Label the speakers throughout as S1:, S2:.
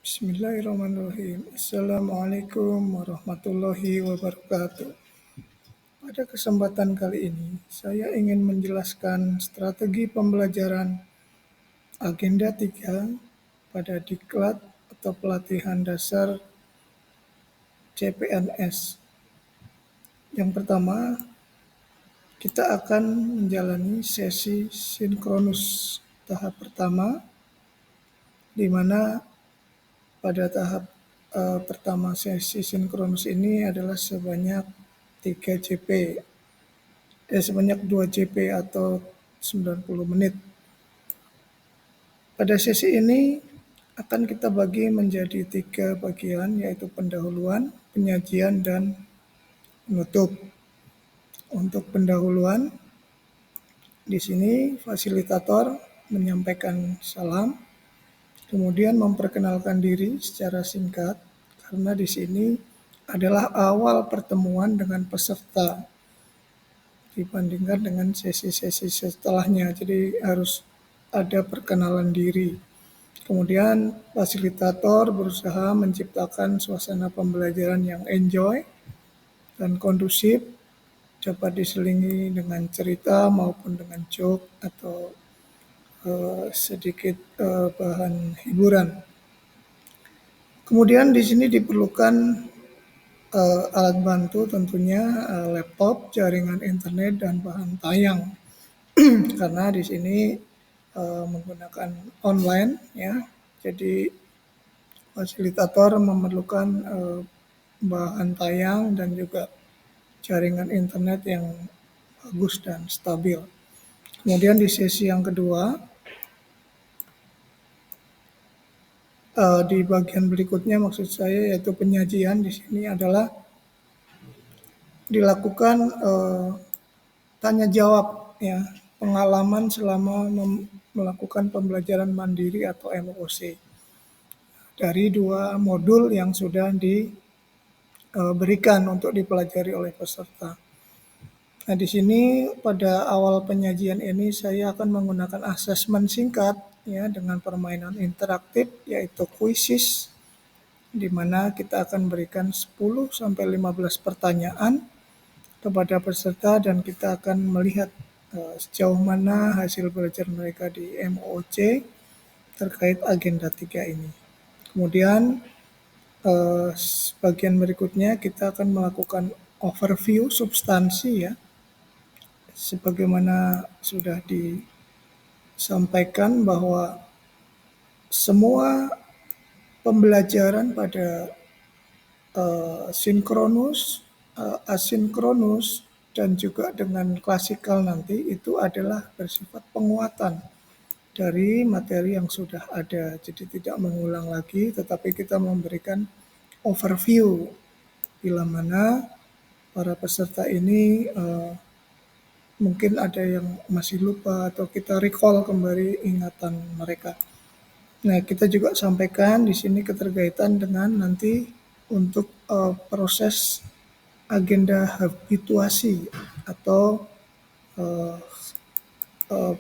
S1: Bismillahirrahmanirrahim. Assalamualaikum warahmatullahi wabarakatuh. Pada kesempatan kali ini, saya ingin menjelaskan strategi pembelajaran agenda 3 pada diklat atau pelatihan dasar CPNS. Yang pertama, kita akan menjalani sesi sinkronus tahap pertama, di mana pada tahap pertama sesi sinkronus ini adalah sebanyak 2 JP atau 90 menit. Pada sesi ini akan kita bagi menjadi 3 bagian, yaitu pendahuluan, penyajian, dan penutup. Untuk pendahuluan, di sini fasilitator menyampaikan salam, kemudian memperkenalkan diri secara singkat, karena di sini adalah awal pertemuan dengan peserta dibandingkan dengan sesi-sesi setelahnya. Jadi harus ada perkenalan diri. Kemudian fasilitator berusaha menciptakan suasana pembelajaran yang enjoy dan kondusif, dapat diselingi dengan cerita maupun dengan joke atau sedikit bahan hiburan. Kemudian di sini diperlukan alat bantu, tentunya laptop, jaringan internet, dan bahan tayang. Karena di sini menggunakan online, ya. Jadi fasilitator memerlukan bahan tayang dan juga jaringan internet yang bagus dan stabil. Kemudian di sesi yang kedua, di bagian berikutnya maksud saya yaitu penyajian, di sini adalah dilakukan tanya jawab, ya, pengalaman selama melakukan pembelajaran mandiri atau MOOC dari 2 modul yang sudah diberikan untuk dipelajari oleh peserta. Nah, di sini pada awal penyajian ini saya akan menggunakan asesmen singkat, ya, dengan permainan interaktif yaitu quizzes, di mana kita akan berikan 10 sampai 15 pertanyaan kepada peserta dan kita akan melihat sejauh mana hasil belajar mereka di MOOC terkait agenda 3 ini. Kemudian bagian berikutnya kita akan melakukan overview substansi, ya, sebagaimana sudah disampaikan bahwa semua pembelajaran pada sinkronus, asinkronus, dan juga dengan klasikal nanti itu adalah bersifat penguatan dari materi yang sudah ada. Jadi tidak mengulang lagi, tetapi kita memberikan overview bila mana para peserta ini mungkin ada yang masih lupa atau kita recall kembali ingatan mereka. Nah, kita juga sampaikan di sini keterkaitan dengan nanti untuk proses agenda habituasi atau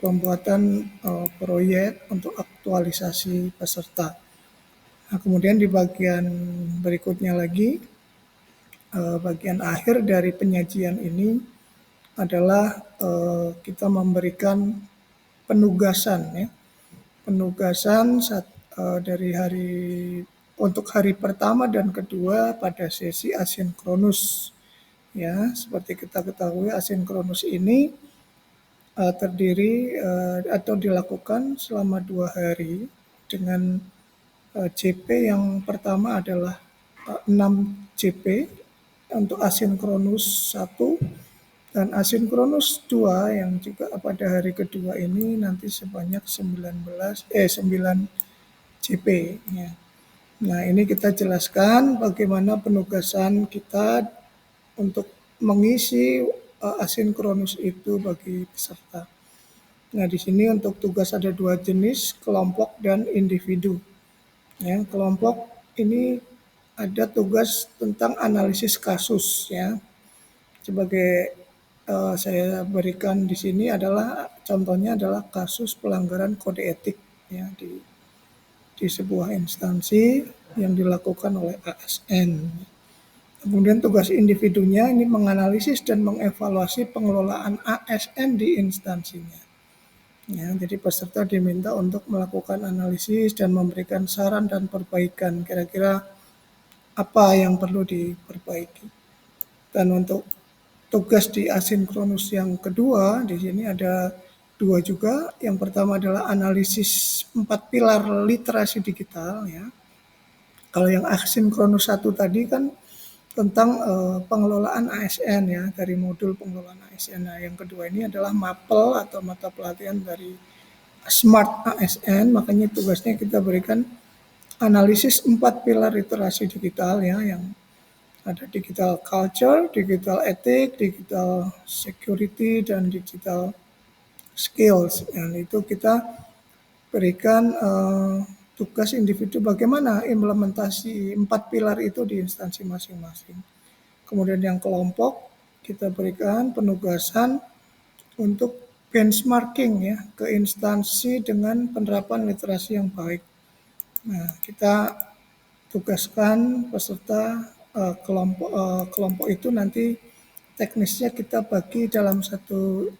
S1: pembuatan proyek untuk aktualisasi peserta. Nah, kemudian di bagian berikutnya lagi, bagian akhir dari penyajian ini adalah kita memberikan penugasan, ya. Penugasan dari untuk hari pertama dan kedua pada sesi asinkronus, ya. Seperti kita ketahui, asinkronus ini terdiri atau dilakukan selama 2 hari dengan JP yang pertama adalah 6 JP untuk asinkronus 1 dan asinkronus 2 yang juga pada hari kedua ini nanti sebanyak 9 JP, ya. Nah, ini kita jelaskan bagaimana penugasan kita untuk mengisi asinkronus itu bagi peserta. Nah, di sini untuk tugas ada 2 jenis, kelompok dan individu. Ya, kelompok ini ada tugas tentang analisis kasus, ya. Sebagai saya berikan di sini adalah contohnya adalah kasus pelanggaran kode etik, ya, di sebuah instansi yang dilakukan oleh ASN. Kemudian tugas individunya ini menganalisis dan mengevaluasi pengelolaan ASN di instansinya. Ya, jadi peserta diminta untuk melakukan analisis dan memberikan saran dan perbaikan. Kira-kira apa yang perlu diperbaiki. Dan untuk tugas di asinkronus yang kedua, di sini ada dua juga. Yang pertama adalah analisis 4 pilar literasi digital. Ya. Kalau yang asinkronus 1 tadi kan tentang pengelolaan ASN ya, dari modul pengelolaan ASN. Nah, yang kedua ini adalah MAPEL atau mata pelatihan dari Smart ASN, makanya tugasnya kita berikan analisis 4 pilar literasi digital ya, yang ada digital culture, digital ethic, digital security, dan digital skills. Dan itu kita berikan tugas individu bagaimana implementasi 4 pilar itu di instansi masing-masing. Kemudian yang kelompok kita berikan penugasan untuk benchmarking ya ke instansi dengan penerapan literasi yang baik. Nah, kita tugaskan peserta kelompok itu nanti teknisnya kita bagi dalam satu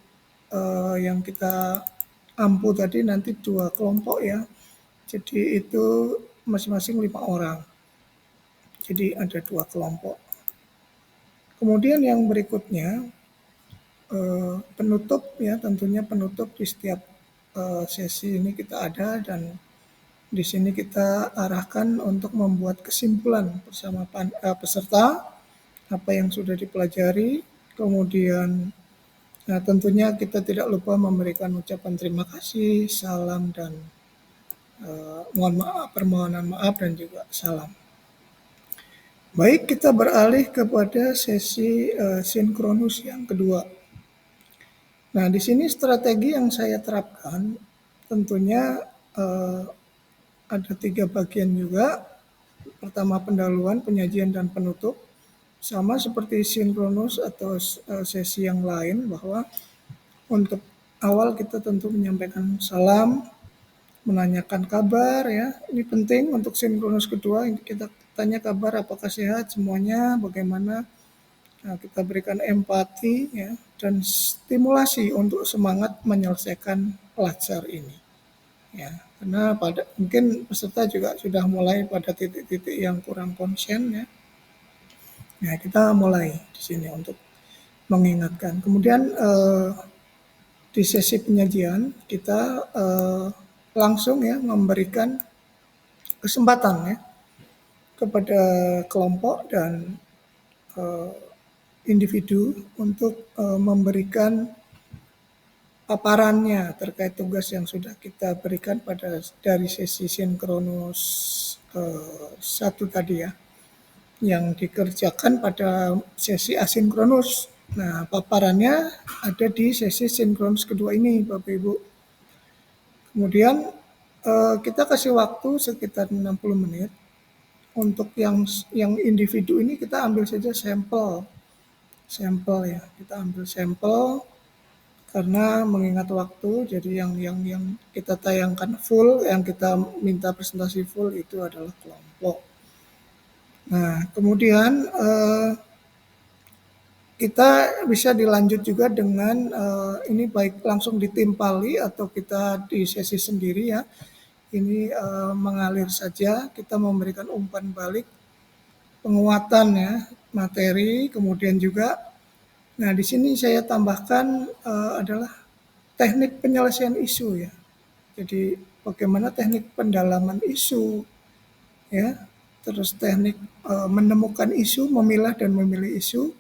S1: yang kita ampu tadi nanti 2 kelompok ya. Jadi itu masing-masing 5 orang. Jadi ada 2 kelompok. Kemudian yang berikutnya penutup ya, tentunya penutup di setiap sesi ini kita ada, dan di sini kita arahkan untuk membuat kesimpulan bersama peserta apa yang sudah dipelajari. Kemudian tentunya kita tidak lupa memberikan ucapan terima kasih, salam, dan permohonan maaf dan juga salam. Baik, kita beralih kepada sesi sinkronus yang kedua. Nah, di sini strategi yang saya terapkan tentunya ada 3 bagian juga. Pertama pendahuluan, penyajian, dan penutup. Sama seperti sinkronus atau sesi yang lain, bahwa untuk awal kita tentu menyampaikan salam, menanyakan kabar ya. Ini penting untuk sinkronus kedua, kita tanya kabar apakah sehat semuanya, bagaimana. Nah, kita berikan empati ya, dan stimulasi untuk semangat menyelesaikan pelajar ini. Ya, karena mungkin peserta juga sudah mulai pada titik-titik yang kurang konsen ya. Nah, kita mulai di sini untuk mengingatkan. Kemudian di sesi penyajian kita langsung ya memberikan kesempatan ya kepada kelompok dan individu untuk memberikan paparannya terkait tugas yang sudah kita berikan dari sesi sinkronus 1 tadi ya, yang dikerjakan pada sesi asinkronus. Nah, paparannya ada di sesi sinkronus kedua ini, Bapak Ibu. Kemudian kita kasih waktu sekitar 60 menit. Untuk yang individu ini kita ambil saja sampel ya, kita ambil sampel karena mengingat waktu. Jadi yang kita tayangkan full, yang kita minta presentasi full itu adalah kelompok. Nah, kemudian kita bisa dilanjut juga dengan ini baik langsung ditimpali atau kita di sesi sendiri ya. Ini mengalir saja, kita memberikan umpan balik, penguatan ya, materi, kemudian juga. Nah, di sini saya tambahkan adalah teknik penyelesaian isu ya. Jadi bagaimana teknik pendalaman isu ya, terus teknik menemukan isu, memilah dan memilih isu.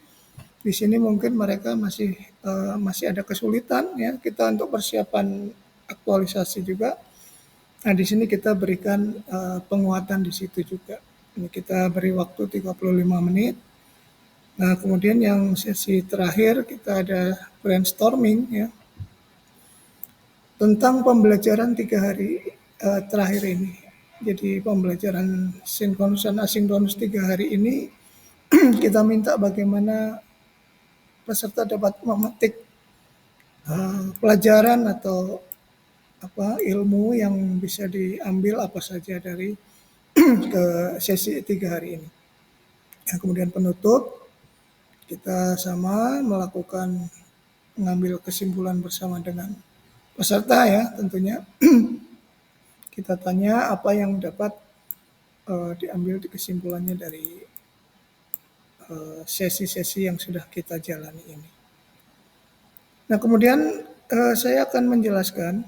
S1: Di sini mungkin mereka masih ada kesulitan ya, kita untuk persiapan aktualisasi juga. Nah, di sini kita berikan penguatan di situ juga. Ini kita beri waktu 35 menit. Nah, kemudian yang sesi terakhir kita ada brainstorming ya, tentang pembelajaran 3 hari terakhir ini. Jadi pembelajaran sinkronus dan asinkronus 3 hari ini kita minta bagaimana peserta dapat memetik pelajaran atau ilmu yang bisa diambil apa saja dari ke sesi 3 hari ini. Nah, kemudian penutup, kita sama melakukan mengambil kesimpulan bersama dengan peserta ya tentunya. Kita tanya apa yang dapat diambil kesimpulannya dari sesi-sesi yang sudah kita jalani ini. Nah, kemudian saya akan menjelaskan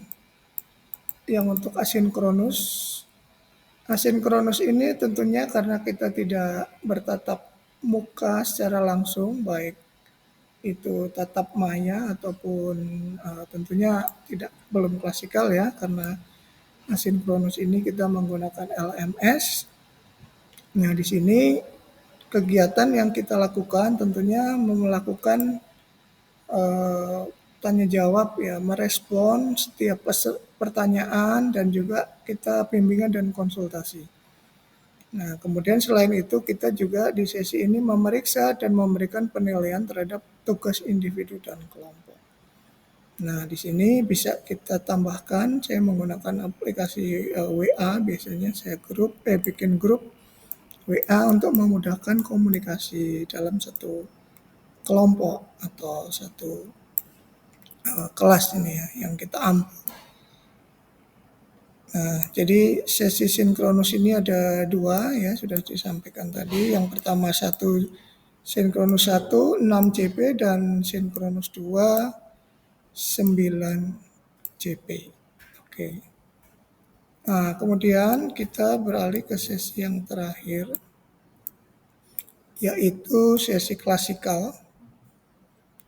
S1: yang untuk asinkronus. Asinkronus ini tentunya karena kita tidak bertatap muka secara langsung, baik itu tatap maya ataupun tentunya belum klasikal ya, karena asinkronus ini kita menggunakan LMS. Nah, di sini kegiatan yang kita lakukan tentunya melakukan eh, tanya jawab ya, merespon setiap pertanyaan dan juga kita bimbingan dan konsultasi. Nah, kemudian selain itu kita juga di sesi ini memeriksa dan memberikan penilaian terhadap tugas individu dan kelompok. Nah, di sini bisa kita tambahkan, saya menggunakan aplikasi WA, biasanya saya bikin grup WA untuk memudahkan komunikasi dalam satu kelompok atau satu kelas ini ya yang kita ambil. Nah, jadi sesi sinkronus ini ada 2 ya, sudah disampaikan tadi. Yang pertama sinkronus 1 6 JP dan sinkronus 2 9 JP. Oke. Nah, kemudian kita beralih ke sesi yang terakhir, yaitu sesi klasikal.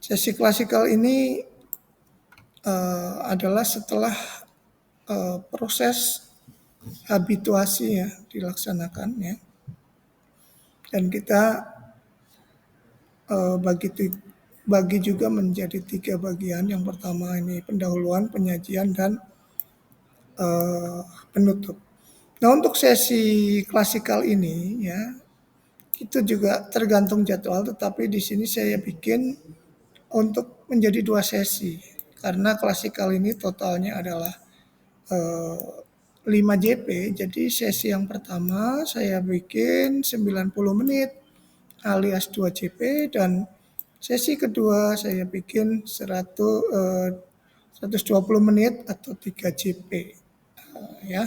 S1: Sesi klasikal ini adalah setelah proses habituasi ya dilaksanakan ya, dan kita bagi juga menjadi 3 bagian. Yang pertama ini pendahuluan, penyajian, dan penutup. Nah, untuk sesi klasikal ini ya itu juga tergantung jadwal, tetapi di sini saya bikin untuk menjadi 2 sesi karena klasikal ini totalnya adalah 5 JP. Jadi sesi yang pertama saya bikin 90 menit alias 2 JP, dan sesi kedua saya bikin 120 menit atau 3 JP ya.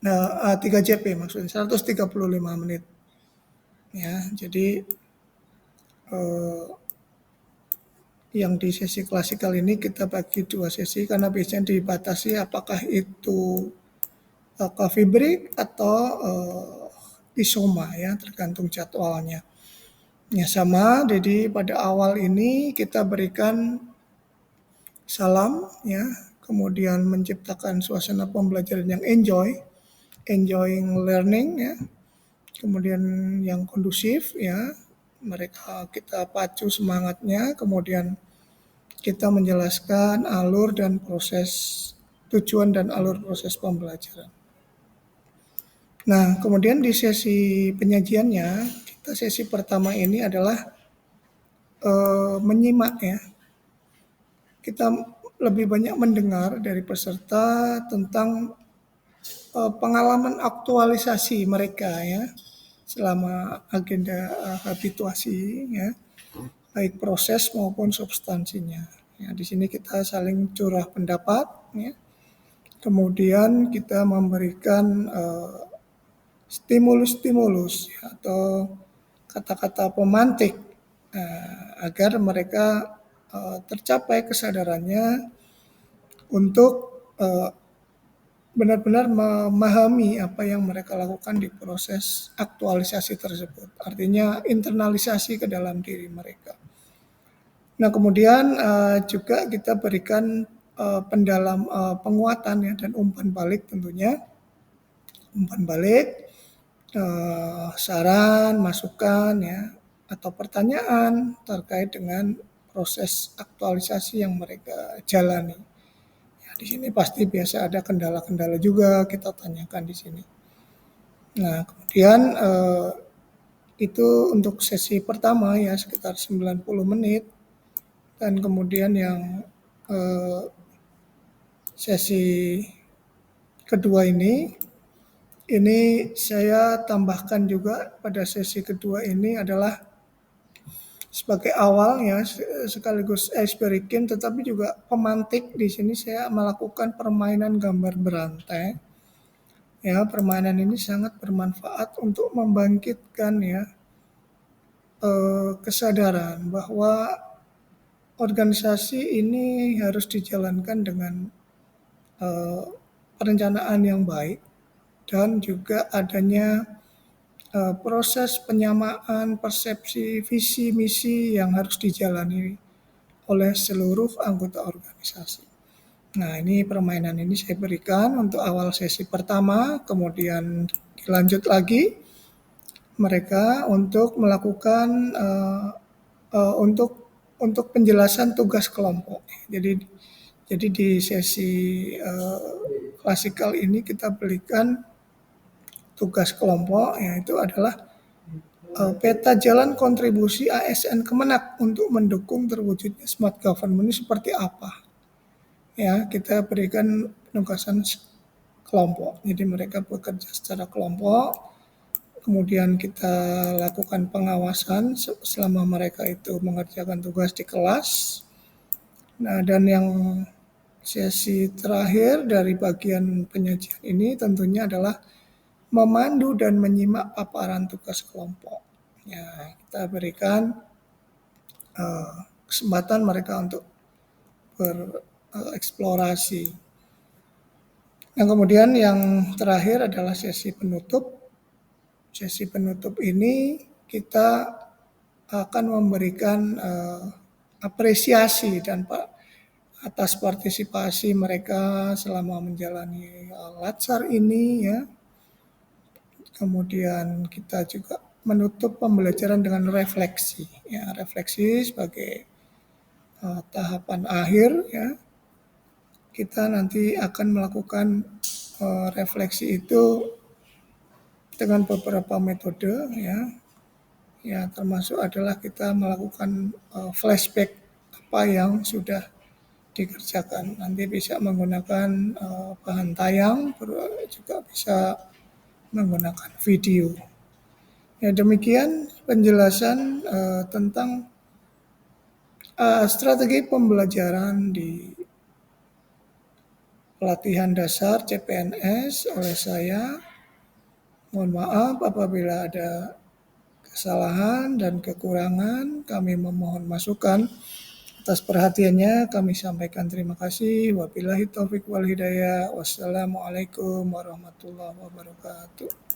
S1: Nah, 3 JP maksudnya 135 menit. Ya, jadi yang di sesi klasikal ini kita bagi 2 sesi karena biasanya dibatasi apakah itu coffee break atau isoma ya, tergantung jadwalnya. Ya sama, jadi pada awal ini kita berikan salam ya, kemudian menciptakan suasana pembelajaran yang enjoying learning ya, kemudian yang kondusif ya, mereka kita pacu semangatnya, kemudian kita menjelaskan alur dan proses tujuan dan alur proses pembelajaran. Nah, kemudian di sesi penyajiannya, kita sesi pertama ini adalah menyimak ya. Kita lebih banyak mendengar dari peserta tentang pengalaman aktualisasi mereka ya selama agenda habituasi ya, baik proses maupun substansinya. Ya, di sini kita saling curah pendapat ya. Kemudian kita memberikan stimulus-stimulus ya, atau kata-kata pemantik agar mereka tercapai kesadarannya untuk benar-benar memahami apa yang mereka lakukan di proses aktualisasi tersebut. Artinya internalisasi ke dalam diri mereka. Nah, kemudian juga kita berikan penguatan ya dan umpan balik tentunya. Umpan balik, saran, masukan ya atau pertanyaan terkait dengan proses aktualisasi yang mereka jalani. Ya, di sini pasti biasa ada kendala-kendala juga kita tanyakan di sini. Nah, kemudian itu untuk sesi pertama ya sekitar 90 menit, dan kemudian yang sesi kedua ini Ini saya tambahkan juga pada sesi kedua ini adalah sebagai awal ya, sekaligus ice breaking, tetapi juga pemantik. Di sini saya melakukan permainan gambar berantai. Ya, permainan ini sangat bermanfaat untuk membangkitkan ya kesadaran bahwa organisasi ini harus dijalankan dengan eh, perencanaan yang baik dan juga adanya proses penyamaan persepsi visi misi yang harus dijalani oleh seluruh anggota organisasi. Nah, ini permainan ini saya berikan untuk awal sesi pertama, kemudian dilanjut lagi mereka untuk melakukan untuk penjelasan tugas kelompok. Jadi di sesi klasikal ini kita berikan tugas kelompok, yaitu adalah peta jalan kontribusi ASN Kemenak untuk mendukung terwujudnya smart government ini seperti apa. Ya, kita berikan penugasan kelompok. Jadi mereka bekerja secara kelompok, kemudian kita lakukan pengawasan selama mereka itu mengerjakan tugas di kelas. Nah, dan yang sesi terakhir dari bagian penyajian ini tentunya adalah memandu dan menyimak paparan tugas kelompok. Ya, kita berikan kesempatan mereka untuk bereksplorasi. Yang kemudian yang terakhir adalah sesi penutup. Sesi penutup ini kita akan memberikan apresiasi dan atas partisipasi mereka selama menjalani latsar ini ya. Kemudian kita juga menutup pembelajaran dengan refleksi ya, refleksi sebagai tahapan akhir ya. Kita nanti akan melakukan refleksi itu dengan beberapa metode ya. Ya, termasuk adalah kita melakukan flashback apa yang sudah dikerjakan. Nanti bisa menggunakan bahan tayang, juga bisa menggunakan video. Ya, demikian penjelasan tentang strategi pembelajaran di pelatihan dasar CPNS oleh saya. Mohon maaf apabila ada kesalahan dan kekurangan. Kami memohon masukan. Atas perhatiannya kami sampaikan terima kasih. Wabillahi taufiq wal hidayah. Wassalamualaikum warahmatullahi wabarakatuh.